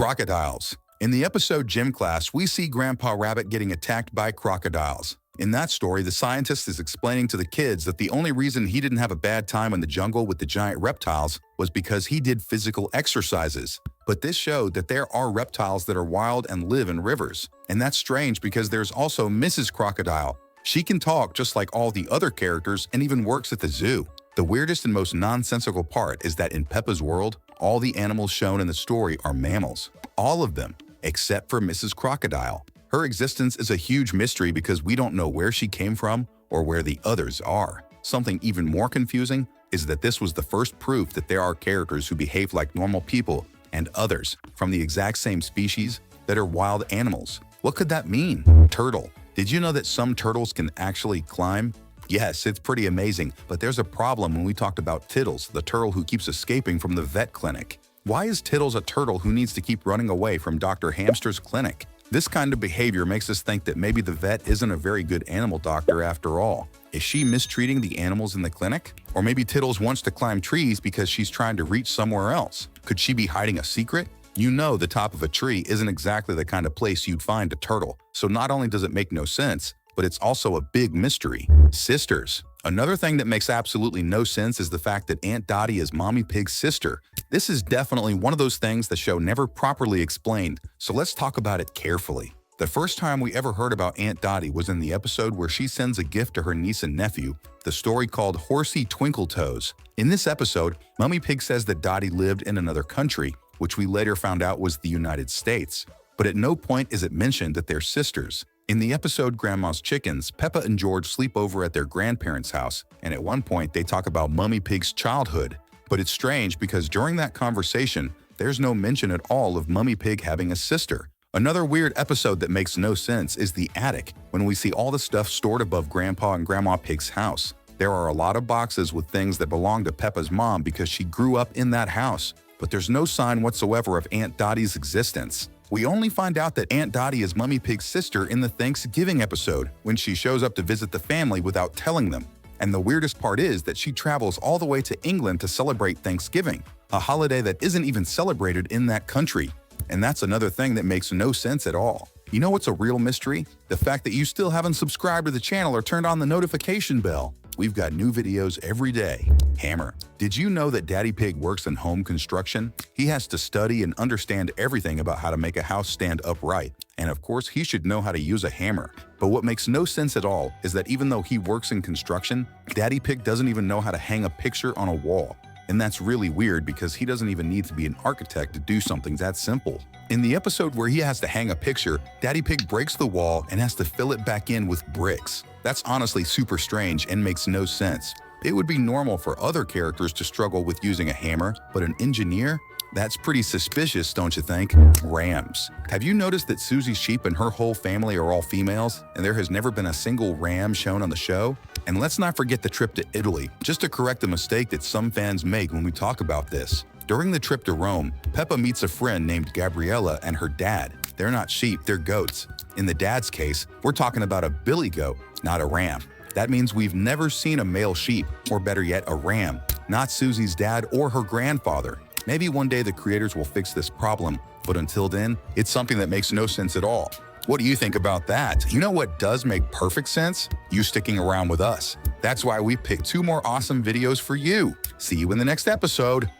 Crocodiles. In the episode Gym Class, we see Grandpa Rabbit getting attacked by crocodiles. In that story, the scientist is explaining to the kids that the only reason he didn't have a bad time in the jungle with the giant reptiles was because he did physical exercises. But this showed that there are reptiles that are wild and live in rivers. And that's strange because there's also Mrs. Crocodile. She can talk just like all the other characters and even works at the zoo. The weirdest and most nonsensical part is that in Peppa's world, all the animals shown in the story are mammals. All of them, except for Mrs. Crocodile. Her existence is a huge mystery because we don't know where she came from or where the others are. Something even more confusing is that this was the first proof that there are characters who behave like normal people and others from the exact same species that are wild animals. What could that mean? Turtle. Did you know that some turtles can actually climb? Yes, it's pretty amazing, but there's a problem when we talked about Tittles, the turtle who keeps escaping from the vet clinic. Why is Tittles a turtle who needs to keep running away from Dr. Hamster's clinic? This kind of behavior makes us think that maybe the vet isn't a very good animal doctor after all. Is she mistreating the animals in the clinic? Or maybe Tittles wants to climb trees because she's trying to reach somewhere else. Could she be hiding a secret? You know the top of a tree isn't exactly the kind of place you'd find a turtle, so not only does it make no sense, but it's also a big mystery. Sisters. Another thing that makes absolutely no sense is the fact that Aunt Dottie is Mommy Pig's sister. This is definitely one of those things the show never properly explained, so let's talk about it carefully. The first time we ever heard about Aunt Dottie was in the episode where she sends a gift to her niece and nephew, the story called Horsey Twinkletoes. In this episode, Mommy Pig says that Dottie lived in another country, which we later found out was the United States. But at no point is it mentioned that they're sisters. In the episode Grandma's Chickens, Peppa and George sleep over at their grandparents' house, and at one point they talk about Mommy Pig's childhood. But it's strange because during that conversation, there's no mention at all of Mommy Pig having a sister. Another weird episode that makes no sense is the attic, when we see all the stuff stored above Grandpa and Grandma Pig's house. There are a lot of boxes with things that belong to Peppa's mom because she grew up in that house, but there's no sign whatsoever of Aunt Dottie's existence. We only find out that Aunt Dottie is Mommy Pig's sister in the Thanksgiving episode, when she shows up to visit the family without telling them. And the weirdest part is that she travels all the way to England to celebrate Thanksgiving, a holiday that isn't even celebrated in that country. And that's another thing that makes no sense at all. You know what's a real mystery? The fact that you still haven't subscribed to the channel or turned on the notification bell. We've got new videos every day. Hammer. Did you know that Daddy Pig works in home construction? He has to study and understand everything about how to make a house stand upright. And of course, he should know how to use a hammer. But what makes no sense at all is that even though he works in construction, Daddy Pig doesn't even know how to hang a picture on a wall. And that's really weird because he doesn't even need to be an architect to do something that simple. In the episode where he has to hang a picture, Daddy Pig breaks the wall and has to fill it back in with bricks. That's honestly super strange and makes no sense. It would be normal for other characters to struggle with using a hammer, but an engineer? That's pretty suspicious, don't you think? Rams. Have you noticed that Susie's sheep and her whole family are all females, and there has never been a single ram shown on the show? And let's not forget the trip to Italy, just to correct a mistake that some fans make when we talk about this. During the trip to Rome, Peppa meets a friend named Gabriella and her dad. They're not sheep, they're goats. In the dad's case, we're talking about a billy goat, not a ram. That means we've never seen a male sheep, or better yet, a ram, not Susie's dad or her grandfather. Maybe one day the creators will fix this problem, but until then, it's something that makes no sense at all. What do you think about that? You know what does make perfect sense? You sticking around with us. That's why we picked 2 more awesome videos for you. See you in the next episode.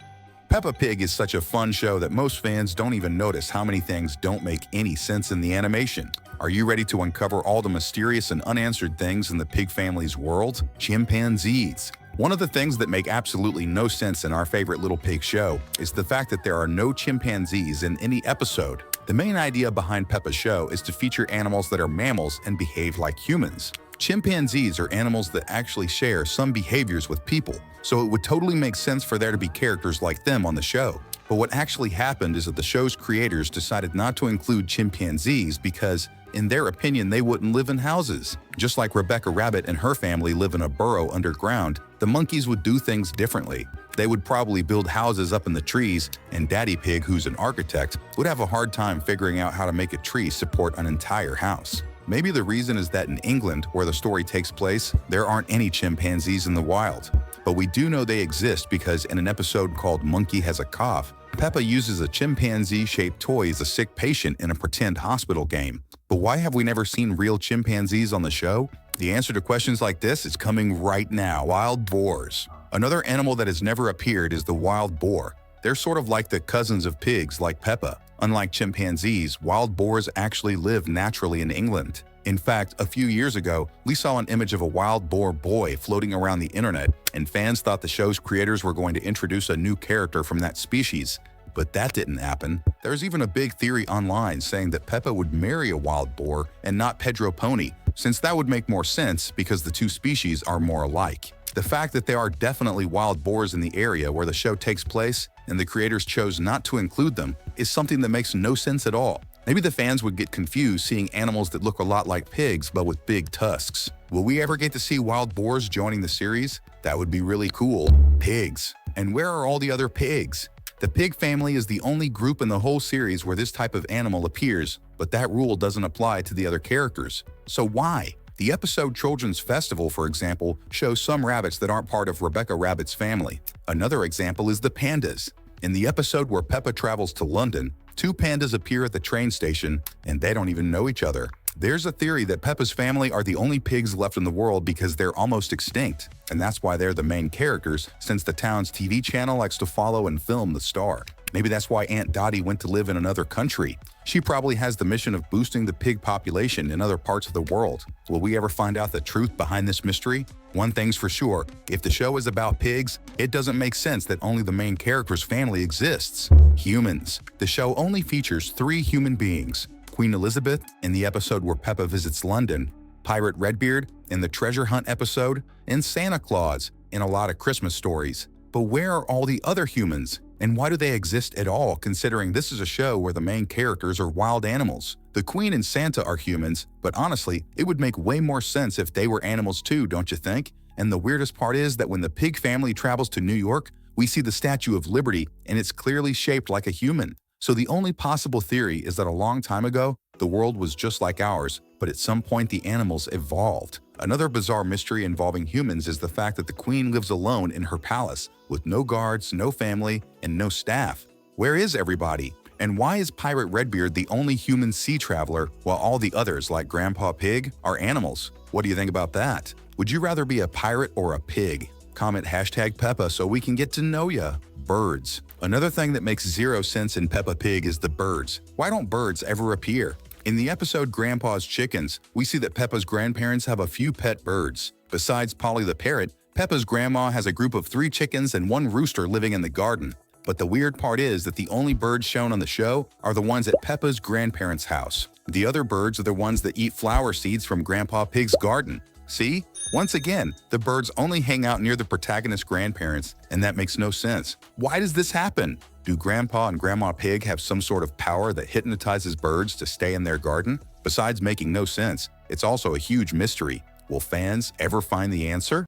Peppa Pig is such a fun show that most fans don't even notice how many things don't make any sense in the animation. Are you ready to uncover all the mysterious and unanswered things in the pig family's world? Chimpanzees. One of the things that make absolutely no sense in our favorite little pig show is the fact that there are no chimpanzees in any episode. The main idea behind Peppa's show is to feature animals that are mammals and behave like humans. Chimpanzees are animals that actually share some behaviors with people, so it would totally make sense for there to be characters like them on the show. But what actually happened is that the show's creators decided not to include chimpanzees because, in their opinion, they wouldn't live in houses. Just like Rebecca Rabbit and her family live in a burrow underground, the monkeys would do things differently. They would probably build houses up in the trees, and Daddy Pig, who's an architect, would have a hard time figuring out how to make a tree support an entire house. Maybe the reason is that in England, where the story takes place, there aren't any chimpanzees in the wild. But we do know they exist because in an episode called Monkey Has a Cough, Peppa uses a chimpanzee-shaped toy as a sick patient in a pretend hospital game. But why have we never seen real chimpanzees on the show? The answer to questions like this is coming right now. Wild boars. Another animal that has never appeared is the wild boar. They're sort of like the cousins of pigs, like Peppa. Unlike chimpanzees, wild boars actually live naturally in England. In fact, a few years ago, we saw an image of a wild boar boy floating around the internet, and fans thought the show's creators were going to introduce a new character from that species. But that didn't happen. There's even a big theory online saying that Peppa would marry a wild boar and not Pedro Pony, since that would make more sense because the two species are more alike. The fact that there are definitely wild boars in the area where the show takes place and the creators chose not to include them is something that makes no sense at all. Maybe the fans would get confused seeing animals that look a lot like pigs but with big tusks. Will we ever get to see wild boars joining the series? That would be really cool. Pigs. And where are all the other pigs? The pig family is the only group in the whole series where this type of animal appears, but that rule doesn't apply to the other characters. So why? The episode Children's Festival, for example, shows some rabbits that aren't part of Rebecca Rabbit's family. Another example is the pandas. In the episode where Peppa travels to London, two pandas appear at the train station, and they don't even know each other. There's a theory that Peppa's family are the only pigs left in the world because they're almost extinct, and that's why they're the main characters, since the town's TV channel likes to follow and film the star. Maybe that's why Aunt Dottie went to live in another country. She probably has the mission of boosting the pig population in other parts of the world. Will we ever find out the truth behind this mystery? One thing's for sure, if the show is about pigs, it doesn't make sense that only the main character's family exists. Humans. The show only features 3 human beings: Queen Elizabeth in the episode where Peppa visits London, Pirate Redbeard in the treasure hunt episode, and Santa Claus in a lot of Christmas stories. But where are all the other humans? And why do they exist at all, considering this is a show where the main characters are wild animals? The Queen and Santa are humans, but honestly, it would make way more sense if they were animals too, don't you think? And the weirdest part is that when the pig family travels to New York, we see the Statue of Liberty, and it's clearly shaped like a human. So the only possible theory is that a long time ago, the world was just like ours, but at some point the animals evolved. Another bizarre mystery involving humans is the fact that the Queen lives alone in her palace, with no guards, no family, and no staff. Where is everybody? And why is Pirate Redbeard the only human sea traveler, while all the others, like Grandpa Pig, are animals? What do you think about that? Would you rather be a pirate or a pig? Comment #Peppa so we can get to know ya. Birds. Another thing that makes zero sense in Peppa Pig is the birds. Why don't birds ever appear? In the episode Grandpa's Chickens, we see that Peppa's grandparents have a few pet birds. Besides Polly the parrot, Peppa's grandma has a group of 3 chickens and 1 rooster living in the garden. But the weird part is that the only birds shown on the show are the ones at Peppa's grandparents' house. The other birds are the ones that eat flower seeds from Grandpa Pig's garden. See? Once again, the birds only hang out near the protagonist's grandparents, and that makes no sense. Why does this happen? Do Grandpa and Grandma Pig have some sort of power that hypnotizes birds to stay in their garden? Besides making no sense, it's also a huge mystery. Will fans ever find the answer?